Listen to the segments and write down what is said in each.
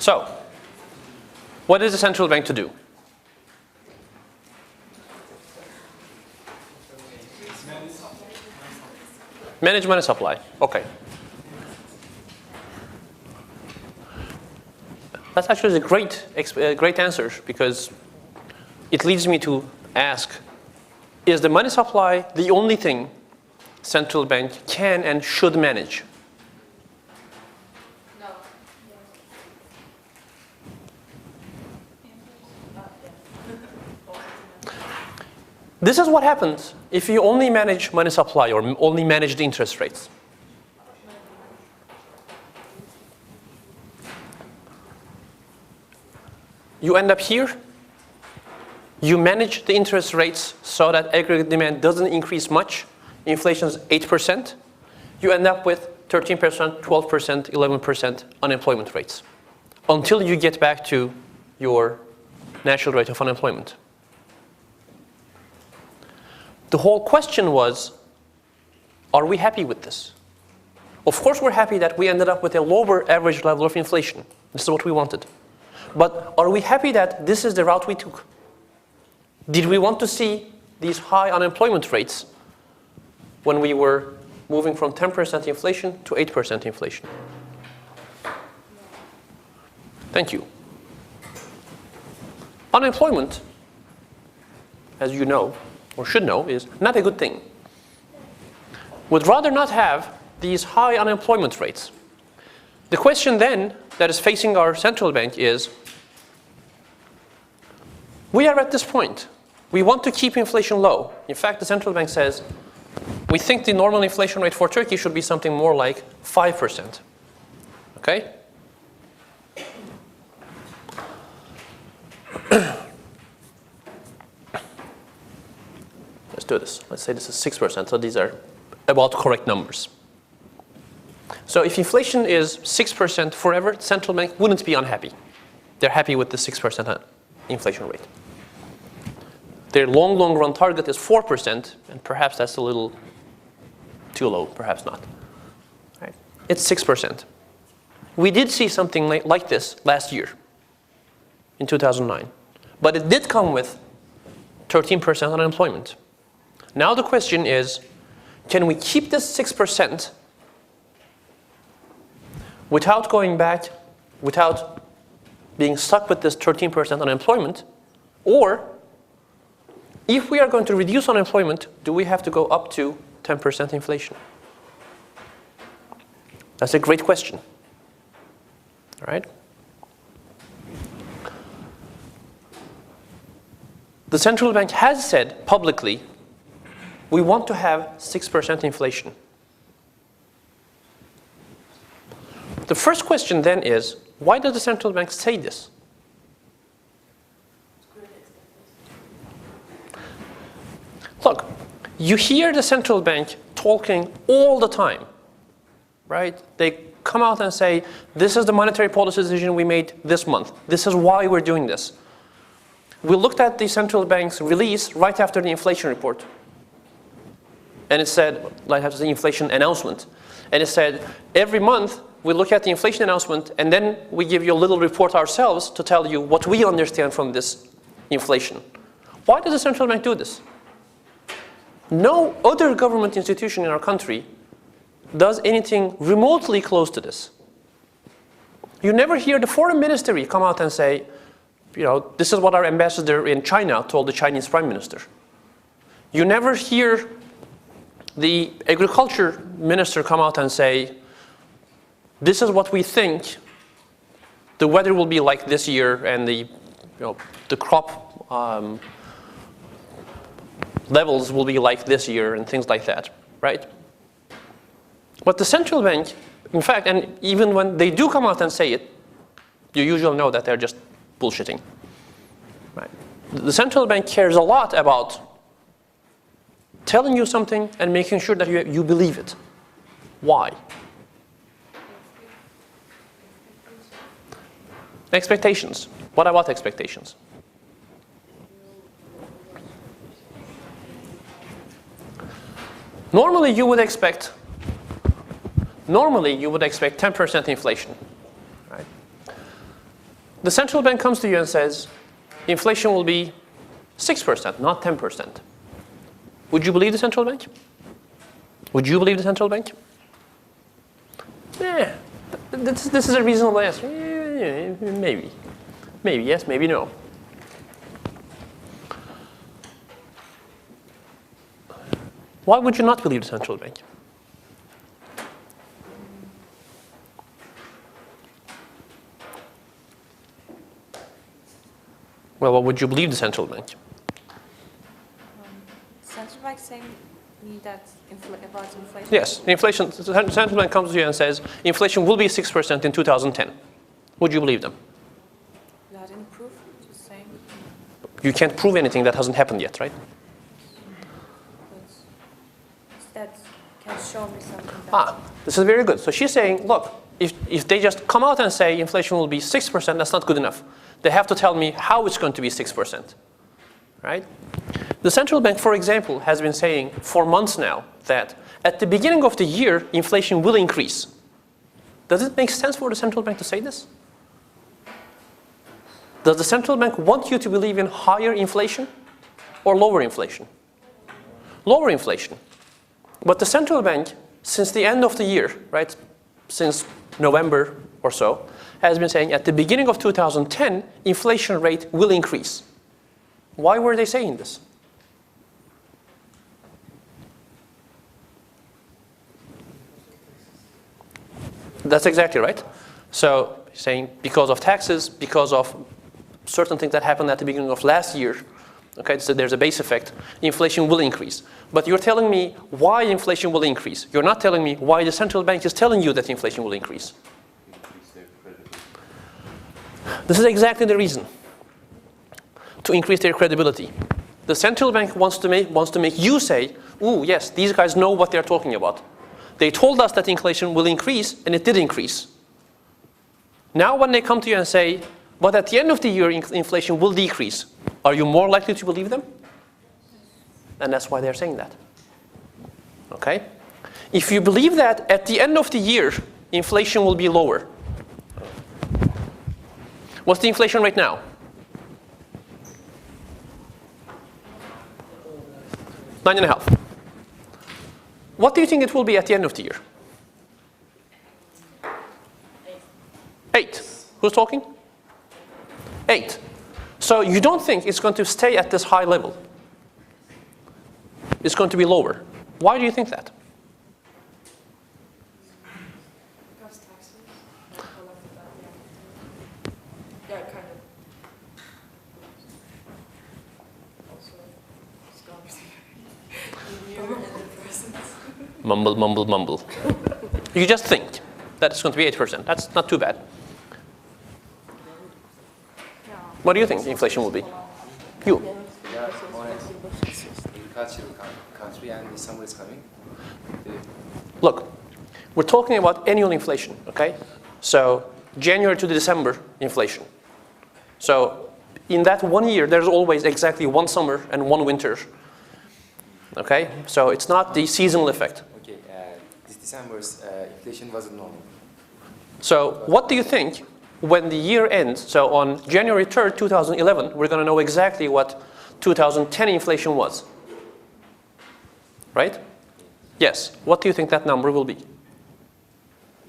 So, what is the central bank to do? Manage money supply. Okay. That's actually a great answer, because it leads me to ask, is the money supply the only thing central bank can and should manage? No. This is what happens if you only manage money supply or only manage the interest rates. You end up here. You manage the interest rates so that aggregate demand doesn't increase much. Inflation is 8%. You end up with 13%, 12%, 11% unemployment rates until you get back to your natural rate of unemployment. The whole question was, are we happy with this? Of course we're happy that we ended up with a lower average level of inflation. This is what we wanted. But are we happy that this is the route we took? Did we want to see these high unemployment rates when we were moving from 10% inflation to 8% inflation? Thank you. Unemployment, as you know, or should know, is not a good thing. We'd rather not have these high unemployment rates. The question then that is facing our central bank is, we are at this point. We want to keep inflation low. In fact, the central bank says, we think the normal inflation rate for Turkey should be something more like 5%. Okay? Let's do this. Let's say this is 6%, so these are about correct numbers. So if inflation is 6% forever, the central bank wouldn't be unhappy. They're happy with the 6% inflation rate. Their long run target is 4%, and perhaps that's a little too low, perhaps not. Right. It's 6%. We did see something like this last year, in 2009. But it did come with 13% unemployment. Now the question is, can we keep this 6% without going back, without being stuck with this 13% unemployment? Or, if we are going to reduce unemployment, do we have to go up to 10% inflation? That's a great question. All right? The central bank has said publicly, we want to have 6% inflation. The first question then is, why does the central bank say this? Look, you hear the central bank talking all the time, right? They come out and say, this is the monetary policy decision we made this month. This is why we're doing this. We looked at the central bank's release right after the inflation report. And it said, right after the inflation announcement. And it said, every month we look at the inflation announcement and then we give you a little report ourselves to tell you what we understand from this inflation. Why does the central bank do this? No other government institution in our country does anything remotely close to this. You never hear the foreign ministry come out and say, you know, this is what our ambassador in China told the Chinese prime minister. You never hear the agriculture minister come out and say, this is what we think the weather will be like this year and the crop levels will be like this year and things like that, right? But the central bank, in fact, and even when they do come out and say it, you usually know that they're just bullshitting, right? The central bank cares a lot about telling you something and making sure that you believe it. Why? Expectations. What about expectations? Normally you would expect 10% inflation, right? The central bank comes to you and says, inflation will be 6%, not 10%. Would you believe the central bank? Would you believe the central bank? Yeah, this is a reasonable answer. Yeah, maybe. Maybe yes, maybe no. Why would you not believe the central bank? Well, what would you believe the central bank? Central bank saying that about inflation? Yes, inflation. The central bank comes to you and says inflation will be 6% in 2010. Would you believe them? Without any proof, just saying. You can't prove anything that hasn't happened yet, right? But that can show me something. This is very good. So she's saying, look, if they just come out and say inflation will be 6%, that's not good enough. They have to tell me how it's going to be 6%, right? The central bank, for example, has been saying for months now that at the beginning of the year, inflation will increase. Does it make sense for the central bank to say this? Does the central bank want you to believe in higher inflation or lower inflation? Lower inflation. But the central bank, since the end of the year, right, since November or so, has been saying at the beginning of 2010, inflation rate will increase. Why were they saying this? That's exactly right. So saying because of taxes, because of certain things that happened at the beginning of last year, okay, so there's a base effect, inflation will increase. But you're telling me why inflation will increase. You're not telling me why the central bank is telling you that inflation will increase. This is exactly the reason. To increase their credibility. The central bank wants to make you say, ooh, yes, these guys know what they're talking about. They told us that inflation will increase, and it did increase. Now when they come to you and say, but at the end of the year, inflation will decrease, are you more likely to believe them? And that's why they're saying that. Okay? If you believe that at the end of the year, inflation will be lower. What's the inflation rate now? 9.5. What do you think it will be at the end of the year? 8. Who's talking? 8. So you don't think it's going to stay at this high level? It's going to be lower. Why do you think that? Because taxes. Yeah, kind of. Also, scholars. The near and the present. Mumble, mumble, mumble. You just think that it's going to be 8%. That's not too bad. What do you think the inflation will be? You. Yeah, more agricultural country and summer is coming. Look, we're talking about annual inflation, okay? So January to December inflation. So in that 1 year, there's always exactly one summer and one winter. Okay? So it's not the seasonal effect. Okay, this December's inflation wasn't normal. So what do you think when the year ends? So on January 3rd, 2011, we're going to know exactly what 2010 inflation was. Right? Yes. What do you think that number will be?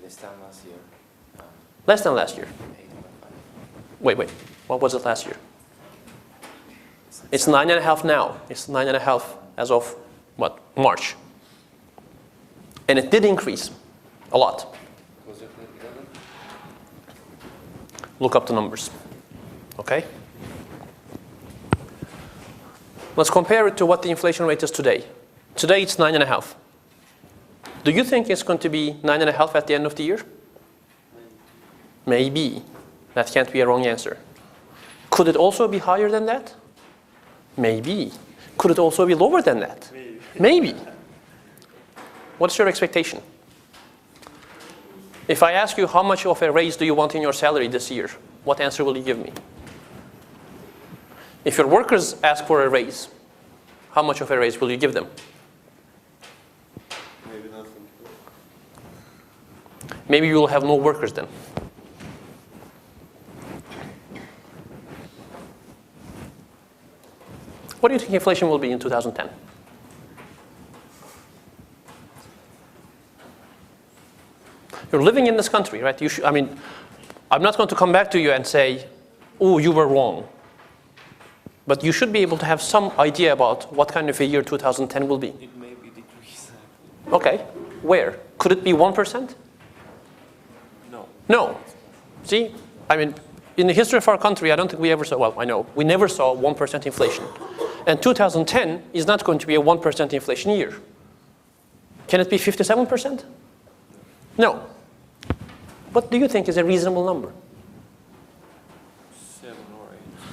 Less than last year. Less than last year. 8.5. Wait. What was it last year? It's 9.5 now. It's 9.5 as of, what, March. And it did increase a lot. Was it 11? Look up the numbers. Okay? Let's compare it to what the inflation rate is today. Today it's 9.5. Do you think it's going to be 9.5 at the end of the year? Maybe. That can't be a wrong answer. Could it also be higher than that? Maybe. Could it also be lower than that? Maybe. What's your expectation? If I ask you how much of a raise do you want in your salary this year, what answer will you give me? If your workers ask for a raise, how much of a raise will you give them? Maybe nothing. Maybe you will have no workers then. What do you think inflation will be in 2010? You're living in this country, right? I mean, I'm not going to come back to you and say, oh, you were wrong. But you should be able to have some idea about what kind of a year 2010 will be. It may be decreased. Okay, where? Could it be 1%? No. No. See, I mean, in the history of our country, I don't think we ever saw, well, I know, we never saw 1% inflation. And 2010 is not going to be a 1% inflation year. Can it be 57%? No. What do you think is a reasonable number? 7 or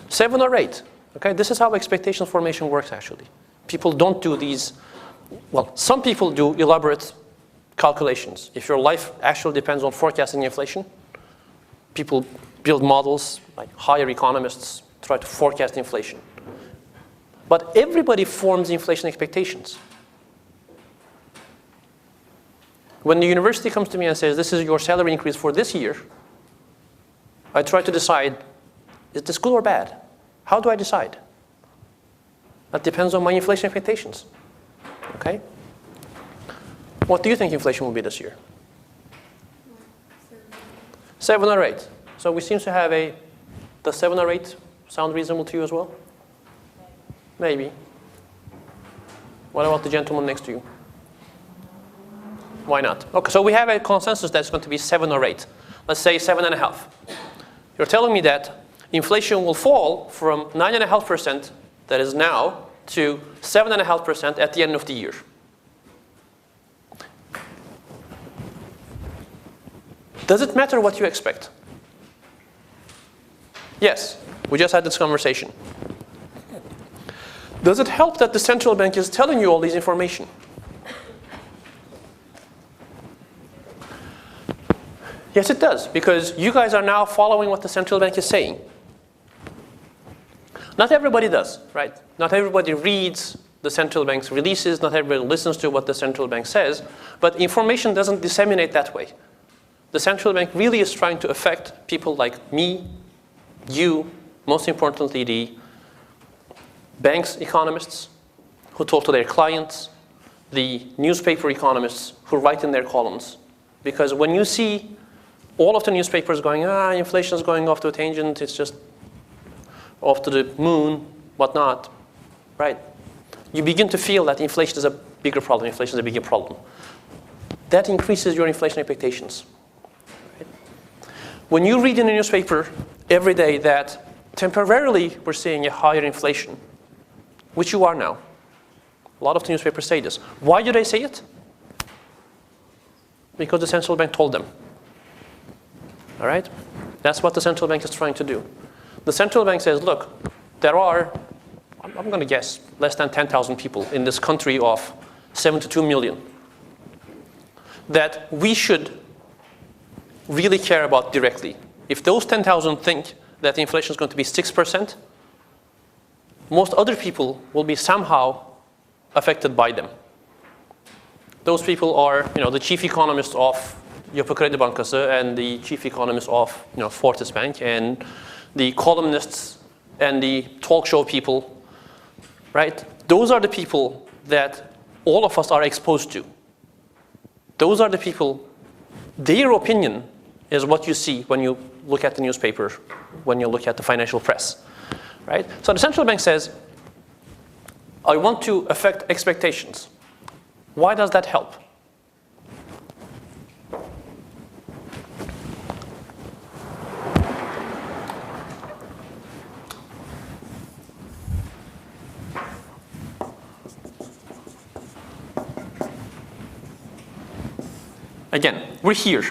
8. 7 or 8. Okay, this is how expectation formation works actually. People don't do these, well, some people do elaborate calculations. If your life actually depends on forecasting inflation, people build models, like hire economists, try to forecast inflation. But everybody forms inflation expectations. When the university comes to me and says, this is your salary increase for this year, I try to decide, is this good or bad? How do I decide? That depends on my inflation expectations. Okay? What do you think inflation will be this year? 7 or 8. So we seem to have a, does 7 or 8 sound reasonable to you as well? Maybe. What about the gentleman next to you? Why not? Okay, so we have a consensus that's going to be 7 or 8. Let's say 7.5. You're telling me that inflation will fall from 9.5% that is now to 7.5% at the end of the year. Does it matter what you expect? Yes, we just had this conversation. Does it help that the central bank is telling you all this information? Yes, it does, because you guys are now following what the central bank is saying. Not everybody does, right? Not everybody reads the central bank's releases, not everybody listens to what the central bank says, but information doesn't disseminate that way. The central bank really is trying to affect people like me, you, most importantly, the bank's economists who talk to their clients, the newspaper economists who write in their columns. Because when you see all of the newspapers going, inflation is going off to a tangent, it's just off to the moon, whatnot, right? You begin to feel that inflation is a bigger problem, inflation is a bigger problem. That increases your inflation expectations. Right? When you read in the newspaper every day that temporarily we're seeing a higher inflation, which you are now. A lot of the newspapers say this. Why do they say it? Because the central bank told them. All right? That's what the central bank is trying to do. The central bank says, look, there are, I'm going to guess, less than 10,000 people in this country of 72 million that we should really care about directly. If those 10,000 think that inflation is going to be 6%, most other people will be somehow affected by them. Those people are, the chief economist of Yapı Kredi Bankası and the chief economist of, Fortis Bank and the columnists and the talk show people, right? Those are the people that all of us are exposed to. Those are the people, their opinion is what you see when you look at the newspaper, when you look at the financial press, right? So the central bank says, I want to affect expectations. Why does that help? Again, we're here,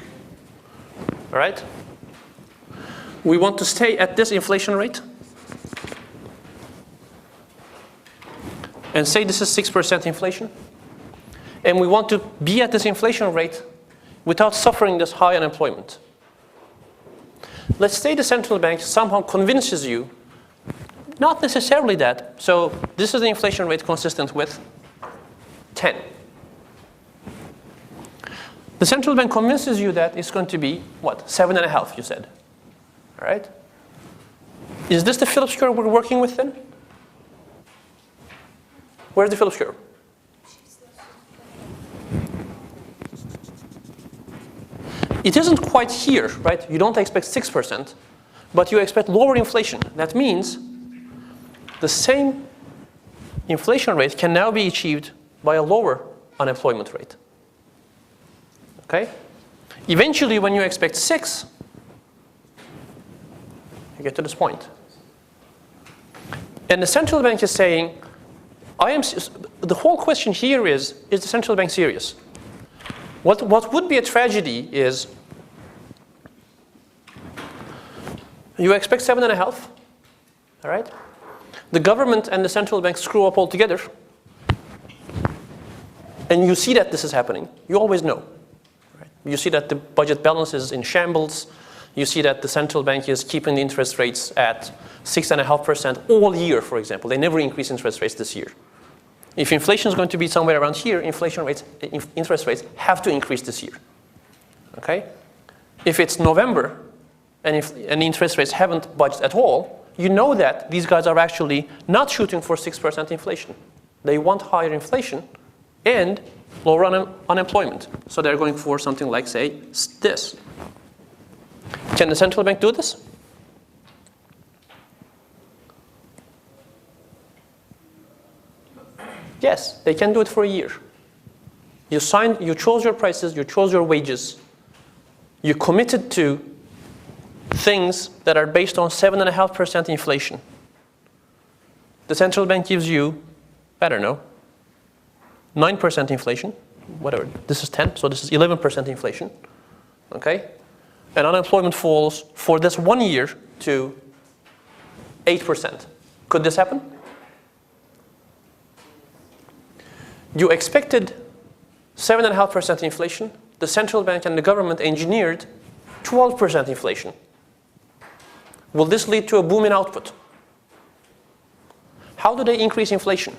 all right? We want to stay at this inflation rate and say this is 6% inflation. And we want to be at this inflation rate without suffering this high unemployment. Let's say the central bank somehow convinces you, not necessarily that, so this is the inflation rate consistent with 10. The central bank convinces you that it's going to be, what, 7.5, you said, all right? Is this the Phillips curve we're working with then? Where's the Phillips curve? It isn't quite here, right? You don't expect 6%, but you expect lower inflation. That means the same inflation rate can now be achieved by a lower unemployment rate. Okay? Eventually, when you expect 6, you get to this point. And the central bank is saying, the whole question here is the central bank serious? What would be a tragedy is you expect 7.5, all right? The government and the central bank screw up altogether, and you see that this is happening. You always know. Right? You see that the budget balance is in shambles. You see that the central bank is keeping the interest rates at 6.5% all year, for example. They never increase interest rates this year. If inflation is going to be somewhere around here, interest rates have to increase this year. Okay? If it's November and interest rates haven't budged at all, you know that these guys are actually not shooting for 6% inflation. They want higher inflation and lower unemployment. So they're going for something like, say, this. Can the central bank do this? Yes, they can do it for a year. You chose your prices, you chose your wages, you committed to things that are based on 7.5% inflation. The central bank gives you, I don't know, 9% inflation, whatever. This is 10, so this is 11% inflation. Okay? And unemployment falls for this 1 year to 8%. Could this happen? You expected 7.5% inflation. The central bank and the government engineered 12% inflation. Will this lead to a boom in output? How do they increase inflation?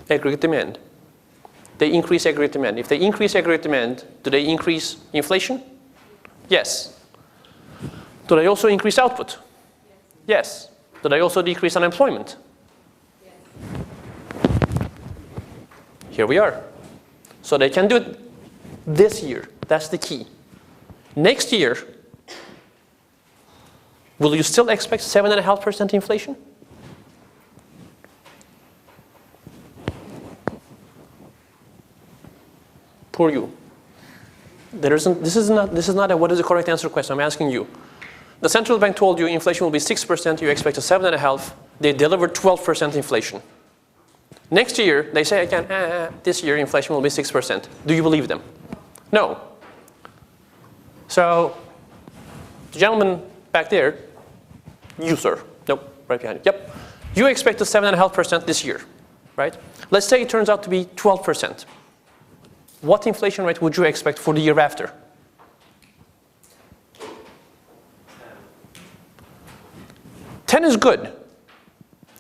Aggregate demand. They increase aggregate demand. If they increase aggregate demand, do they increase inflation? Yes. Do they also increase output? Yes. Do they also decrease unemployment? Yes. Here we are. So they can do it this year. That's the key. Next year, will you still expect 7.5% inflation? For you. This is not a what is the correct answer question. I'm asking you. The central bank told you inflation will be 6%, you expect a 7.5%, they delivered 12% inflation. Next year, they say again, this year inflation will be 6%. Do you believe them? No. So, the gentleman back there, you sir, nope, right behind you, yep. You expect a 7.5% this year, right? Let's say it turns out to be 12%. What inflation rate would you expect for the year after? 10 is good,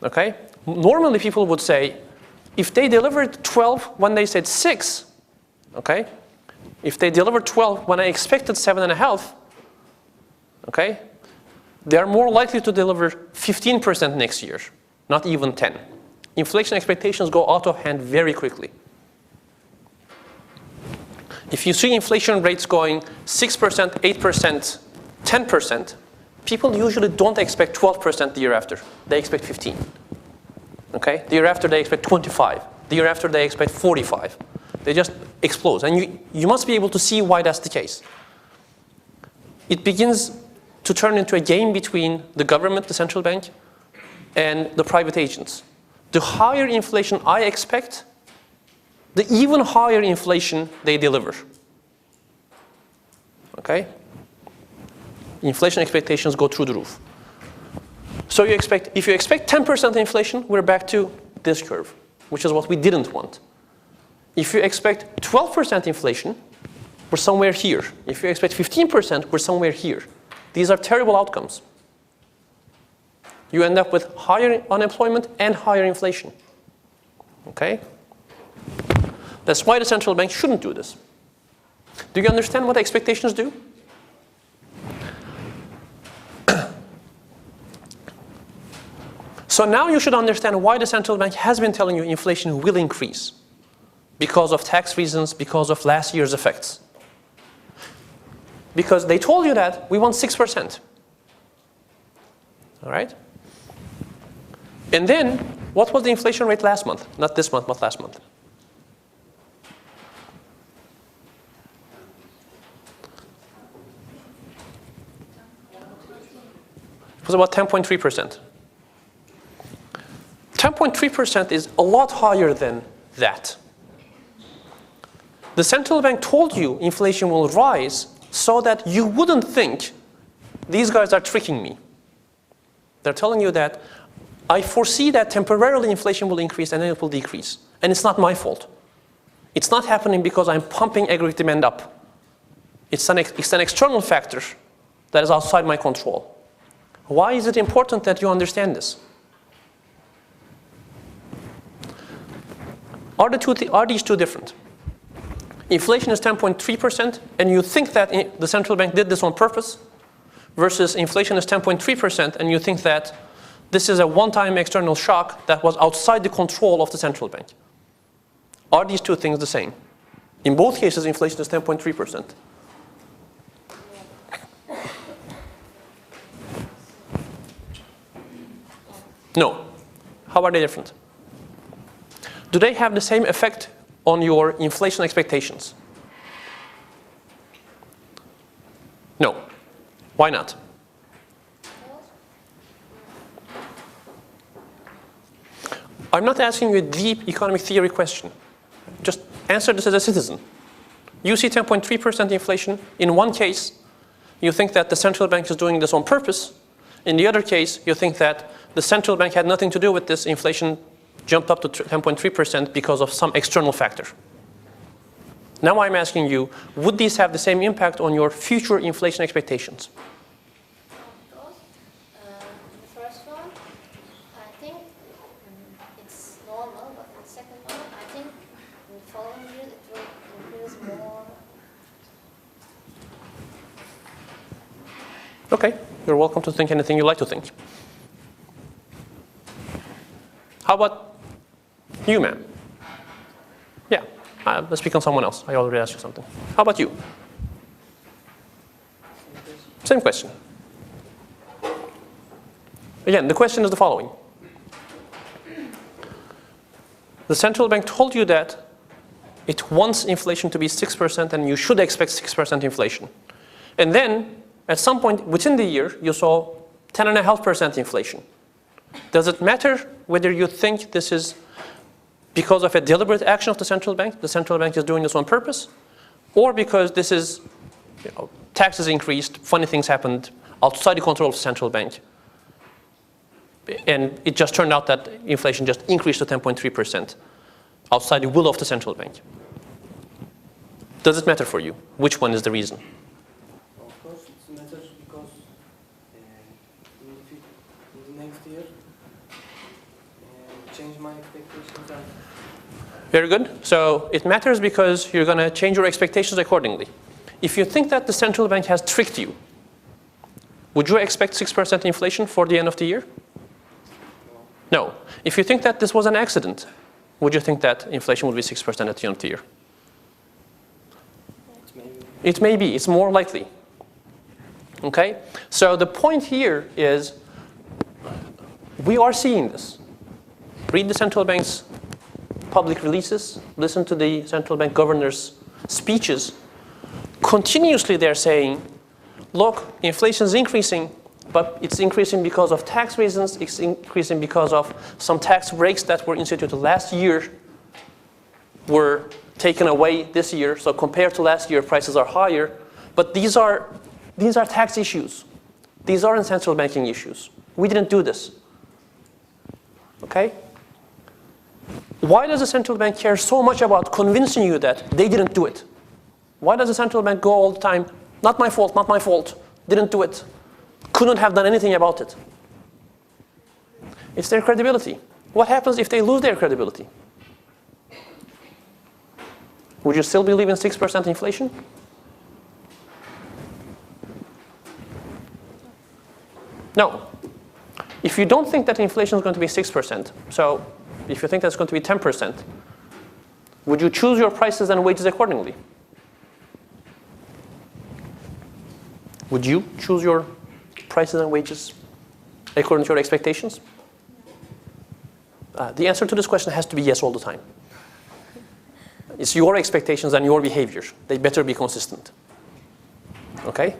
okay? Normally people would say, if they delivered 12 when they said 6, okay? If they delivered 12 when I expected 7.5, okay? They are more likely to deliver 15% next year, not even 10. Inflation expectations go out of hand very quickly. If you see inflation rates going 6%, 8%, 10%, people usually don't expect 12% the year after. They expect 15. Okay? The year after they expect 25. The year after they expect 45. They just explode. And you must be able to see why that's the case. It begins to turn into a game between the government, the central bank, and the private agents. The higher inflation I expect, the even higher inflation they deliver. Okay? Inflation expectations go through the roof. So if you expect 10% inflation, we're back to this curve, which is what we didn't want. If you expect 12% inflation, we're somewhere here. If you expect 15%, we're somewhere here. These are terrible outcomes. You end up with higher unemployment and higher inflation. Okay? That's why the central bank shouldn't do this. Do you understand what expectations do? So now you should understand why the central bank has been telling you inflation will increase. Because of tax reasons, because of last year's effects. Because they told you that we want 6%. All right? And then, what was the inflation rate last month? Not this month, but last month. It was about 10.3%. 10.3% is a lot higher than that. The central bank told you inflation will rise so that you wouldn't think these guys are tricking me. They're telling you that I foresee that temporarily inflation will increase and then it will decrease. And it's not my fault. It's not happening because I'm pumping aggregate demand up. It's an external factor that is outside my control. Why is it important that you understand this? Are these two different? Inflation is 10.3% and you think that the central bank did this on purpose, versus inflation is 10.3% and you think that this is a one-time external shock that was outside the control of the central bank. Are these two things the same? In both cases, inflation is 10.3%. No. How are they different? Do they have the same effect on your inflation expectations? No. Why not? I'm not asking you a deep economic theory question. Just answer this as a citizen. You see 10.3% inflation. In one case, you think that the central bank is doing this on purpose. In the other case, you think that the central bank had nothing to do with this. Inflation jumped up to 10.3% because of some external factor. Now I'm asking you, would these have the same impact on your future inflation expectations? The first one, I think it's normal, but the second one, I think in the following years it will increase more. Okay, you're welcome to think anything you like to think. How about you, ma'am? Yeah, let's speak on someone else. I already asked you something. How about you? Same question. Again, the question is the following. The central bank told you that it wants inflation to be 6% and you should expect 6% inflation. And then, at some point within the year, you saw 10.5% inflation. Does it matter whether you think this is because of a deliberate action of the central bank is doing this on purpose, or because this is, taxes increased, funny things happened outside the control of the central bank, and it just turned out that inflation just increased to 10.3% outside the will of the central bank? Does it matter for you? Which one is the reason? Of course, it matters because in the next year, change my expectations. Very good. So it matters because you're going to change your expectations accordingly. If you think that the central bank has tricked you, would you expect 6% inflation for the end of the year? No. If you think that this was an accident, would you think that inflation would be 6% at the end of the year? It may be. It's more likely. Okay? So the point here is we are seeing this. Read the central bank's public releases. Listen to the central bank governor's speeches. Continuously they're saying, look, inflation is increasing, but it's increasing because of tax reasons. It's increasing because of some tax breaks that were instituted last year were taken away this year. So compared to last year, prices are higher. But these are tax issues. These aren't central banking issues. We didn't do this. Okay? Why does the central bank care so much about convincing you that they didn't do it? Why does the central bank go all the time, not my fault, not my fault, didn't do it, couldn't have done anything about it? It's their credibility. What happens if they lose their credibility? Would you still believe in 6% inflation? No. If you don't think that inflation is going to be 6%, so if you think that's going to be 10%, would you choose your prices and wages accordingly? Would you choose your prices and wages according to your expectations? The answer to this question has to be yes all the time. It's your expectations and your behavior. They better be consistent. Okay?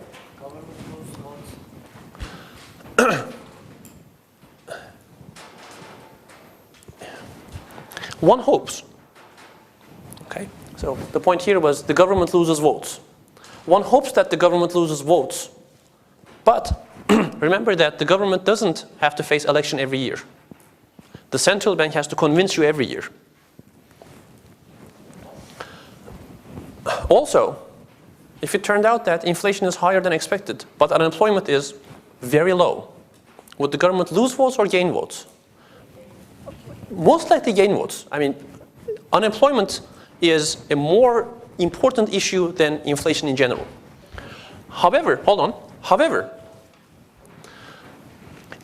One hopes. Okay? So the point here was the government loses votes. One hopes that the government loses votes. But remember that the government doesn't have to face election every year. The central bank has to convince you every year. Also, if it turned out that inflation is higher than expected, but unemployment is very low, would the government lose votes or gain votes? Most likely gain votes. I mean, unemployment is a more important issue than inflation in general. However, hold on. However,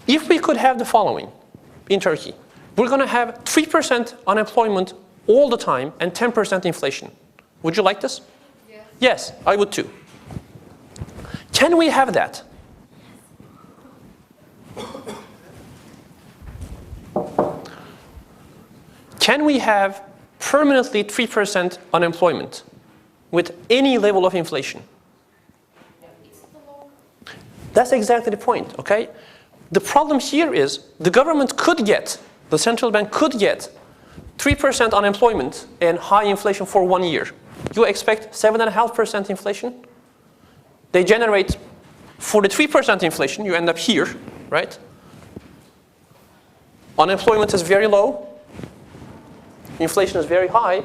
if we could have the following in Turkey, we're going to have 3% unemployment all the time and 10% inflation. Would you like this? Yes. Yes, I would too. Can we have that? Can we have permanently 3% unemployment with any level of inflation? That's exactly the point, okay? The problem here is the government could get, the central bank could get 3% unemployment and high inflation for 1 year. You expect 7.5% inflation? They generate 43% inflation, you end up here, right? Unemployment is very low. Inflation is very high.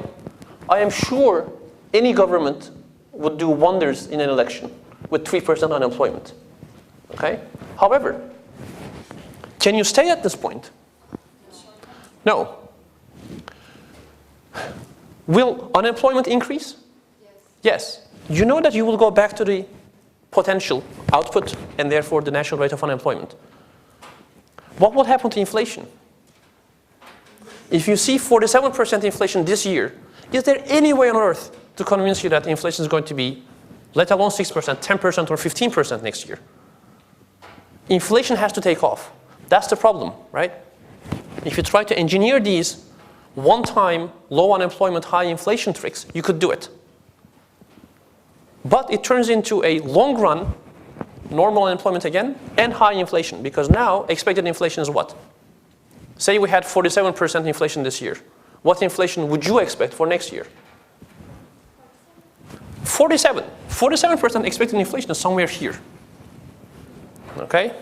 I am sure any government would do wonders in an election with 3% unemployment. Okay? However, can you stay at this point? No. Will unemployment increase? Yes. You know that you will go back to the potential output and therefore the national rate of unemployment. What will happen to inflation? If you see 47% inflation this year, is there any way on earth to convince you that inflation is going to be, let alone 6%, 10% or 15% next year? Inflation has to take off. That's the problem, right? If you try to engineer these one-time low unemployment, high inflation tricks, you could do it. But it turns into a long run, normal unemployment again, and high inflation, because now expected inflation is what? Say we had 47% inflation this year. What inflation would you expect for next year? 47. 47% expected inflation is somewhere here. Okay?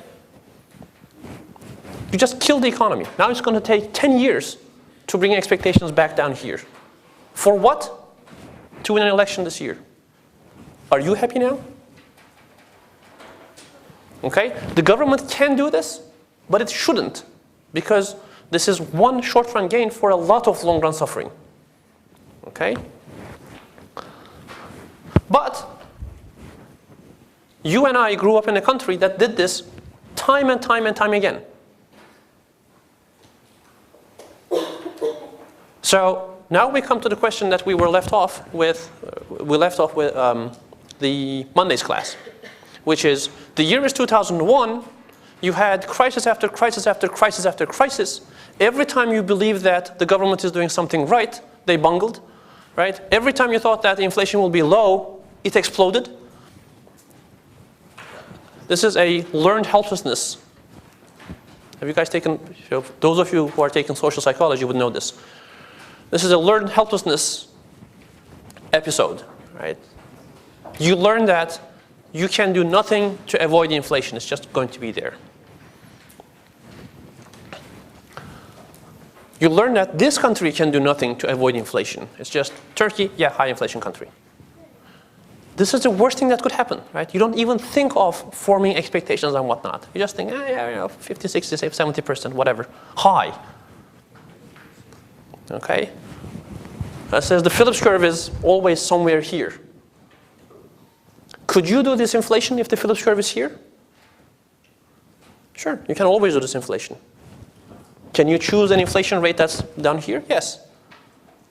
You just killed the economy. Now it's going to take 10 years to bring expectations back down here. For what? To win an election this year. Are you happy now? Okay? The government can do this, but it shouldn't, because this is one short-run gain for a lot of long-run suffering. Okay? But you and I grew up in a country that did this time and time and time again. So now we come to the question that we were left off with. The Monday's class, which is the year is 2001. You had crisis after crisis after crisis after crisis. Every time you believed that the government is doing something right, they bungled, right? Every time you thought that inflation will be low, it exploded. This is a learned helplessness. Have you guys taken, those of you who are taking social psychology would know this. This is a learned helplessness episode, right? You learn that you can do nothing to avoid inflation. It's just going to be there. You learn that this country can do nothing to avoid inflation. It's just Turkey, yeah, high inflation country. This is the worst thing that could happen, right? You don't even think of forming expectations and whatnot. You just think, yeah, 50, 60, 70%, whatever. High. Okay? That says the Phillips curve is always somewhere here. Could you do this inflation if the Phillips curve is here? Sure, you can always do disinflation. Can you choose an inflation rate that's down here? Yes.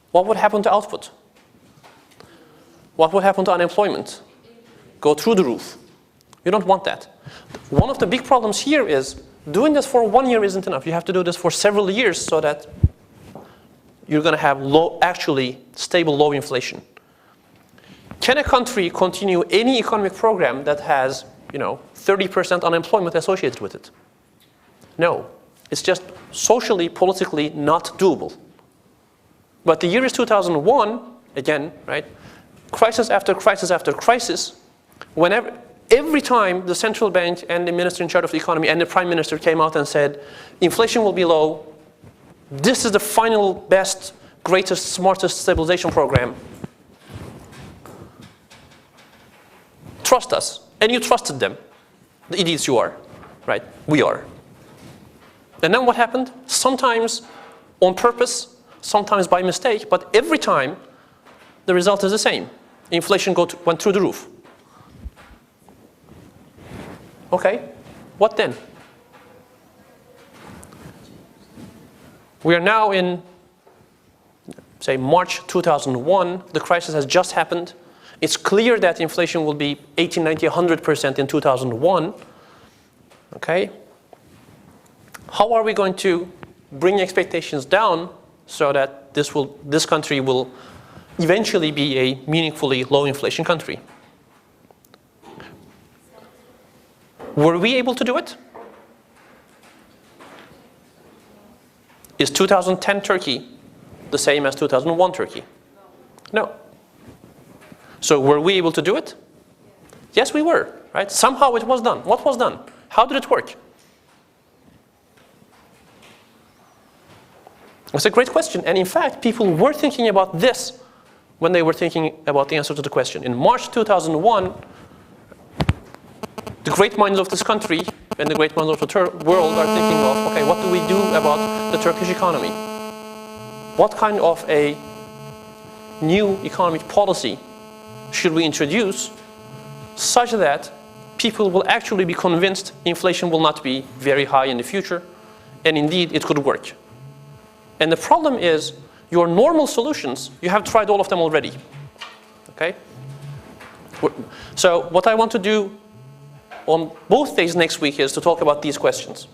What would happen to output? What would happen to unemployment? Go through the roof. You don't want that. One of the big problems here is doing this for 1 year isn't enough. You have to do this for several years so that you're going to have actually stable low inflation. Can a country continue any economic program that has 30% unemployment associated with it? No. It's just socially, politically not doable. But the year is 2001, again, right? Crisis after crisis after crisis. Every time the central bank and the minister in charge of the economy and the prime minister came out and said, inflation will be low, this is the final, best, greatest, smartest stabilization program. Trust us. And you trusted them. The idiots you are, right? We are. And then what happened? Sometimes on purpose, sometimes by mistake, but every time the result is the same. Inflation went through the roof. Okay, what then? We are now in, say, March 2001. The crisis has just happened. It's clear that inflation will be 80, 90, 100% in 2001. Okay? How are we going to bring expectations down so that this country will eventually be a meaningfully low inflation country? Were we able to do it? Is 2010 Turkey the same as 2001 Turkey? No. So were we able to do it? Yes, we were, right? Somehow it was done. What was done? How did it work? It's a great question. And in fact, people were thinking about this when they were thinking about the answer to the question. In March 2001, the great minds of this country and the great minds of the world are thinking of, okay, what do we do about the Turkish economy? What kind of a new economic policy should we introduce such that people will actually be convinced inflation will not be very high in the future, and indeed it could work? And the problem is, your normal solutions, you have tried all of them already. Okay? So what I want to do on both days next week is to talk about these questions.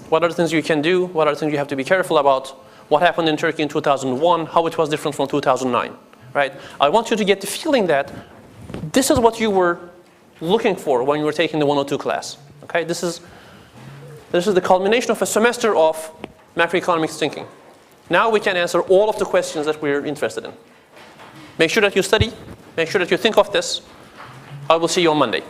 What are the things you can do? What are the things you have to be careful about? What happened in Turkey in 2001? How it was different from 2009? Right? I want you to get the feeling that this is what you were looking for when you were taking the 102 class. Okay? This is the culmination of a semester of macroeconomics thinking. Now we can answer all of the questions that we're interested in. Make sure that you study. Make sure that you think of this. I will see you on Monday.